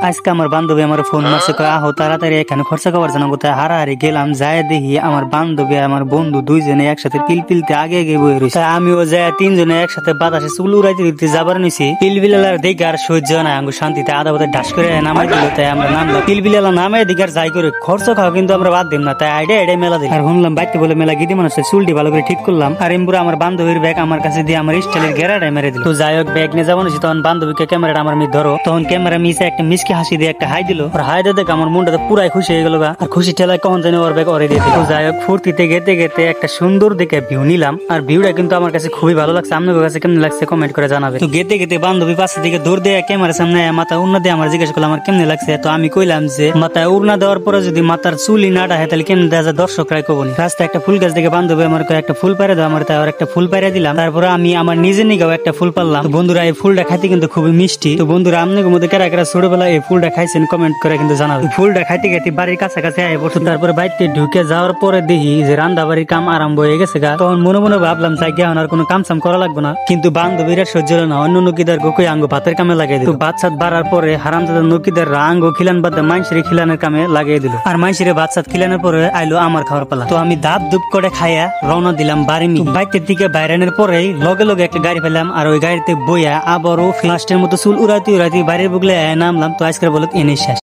আজকে আমার বান্ধবী আমার ফোন মারছে, কয় আহো তাড়াতাড়ি এখানে খরচা করার জন্য। কোথায় হারাহারি গেলাম, যায় দেখি আমার বান্ধবী আমার বন্ধু দুইজনে একসাথে পিলপিলতে আগে আগে বয়ে রয়েছে। আমিও যায় তিনজনে একসাথে বাতাসে চুল উড়াইতে দিতে যাবার নিছি। পিলপিলার দেখে আর সহ্য নাই, আঙ্গু শান্তিতে আধা বোধ ডাস করে নামাই দিল। তাই আমরা নামলাম, পিলপিলা নামাই দিকে আর যাই করে খরচা খাওয়া কিন্তু আমরা বাদ দিম না। তাই আইডিয়া এটাই মেলা দিই। আর শুনলাম বাইতে বলে মেলা গিয়ে মানুষ চুলটি ভালো করে ঠিক করলাম। আর এমপুরা আমার বান্ধবীর ব্যাগ আমার কাছে দিয়ে আমার স্টাইলের গেরাটাই মেরে দিল। তো যাই হোক ব্যাগ নিয়ে যাবো নিছি, তখন বান্ধবীকে ক্যামেরাটা আমার মিট ধরো। তখন ক্যামেরা মিশে একটা মিসকে হাসি দিয়ে একটা হাই দিল। আর হাই দিয়ে আমার মনটা পুরাই খুশি হয়ে গেল। আর খুশি ঠেলায় কখন জানি ওর ব্যাগ ওরে দিয়ে দিল। তো যাই হোক ফুর্তিতে গেতে গেতে একটা সুন্দর দেখে ভিউ নিলাম। আর ভিউটা কিন্তু আমার কাছে খুবই ভালো লাগছে। আপনাদের কাছে কেমন লাগছে কমেন্ট করে জানাবে। তো গেতে গেতে বান্ধবী পাশে দিকে দৌড় দিয়ে ক্যামেরার সামনে মাথা উড়না দিয়ে আমার জিজ্ঞাসা করলাম আমার কেমন লাগছে। তো আমি কইলাম যে মাথায় উড়না দেওয়ার পরে যদি মাথার চুলি না ডাহে তাহলে কেমন দেখা যায় দর্শকরাই কবনি। রাস্তায় একটা ফুল গাছ দেখে বান্ধবী আমার একটা ফুল পাইরে দাও, আমার তাই একটা ফুল পাইরে দিলাম। তারপরে আমি আমার নিজে নিগাও একটা ফুল পারলাম। তো বন্ধুরা এই ফুলটা খাইতে কিন্তু খুবই মিষ্টি। তো বন্ধুরা আপনাদের মধ্যে কারা কারা ছোটবেলা এই ফুলটা খাইছেন কমেন্ট করে কিন্তু জানাবে। ফুলটা খাইতে খাইতে বাড়ির কাছাকাছি আয় বসে। তারপরে বাড়িতে ঢুকে যাওয়ার পরে দেখি যে রান্না বাড়ির কাম আরম্ভ হয়ে গেছে গা। তখন মনে মনে ভাবলাম যাই গিয়ে আর কোনো কাম সাম করা লাগবে না। কিন্তু বান্ধবীরা সহ্য হলো না, অন্য নকিদার গোকুই আঙ্গ ভাতের কামে লাগিয়ে দিল। ভাত সাত বাড়ার পরে হারামজাদা নকিদার আঙ্গ খিলান বাদ মাইনসিরে খিলানের কামে লাগিয়ে দিল। আর মাইনসিরে ভাত সাত খিলানোর পরে আইলো আমার খাওয়ার পালা। তো আমি দাপ দুপ করে খাইয়া রওনা দিলাম বাড়ি। বাইতের দিকে বাইরানোর পরেই লগে লগে একটা গাড়ি পেলাম। আর ওই গাড়িতে বইয়া আবারও ফ্লাস্টের মতো চুল উড়াইতে উড়াইতে বাড়ির বুগলে নামলাম। তো আজকের বলত এনে শেষ।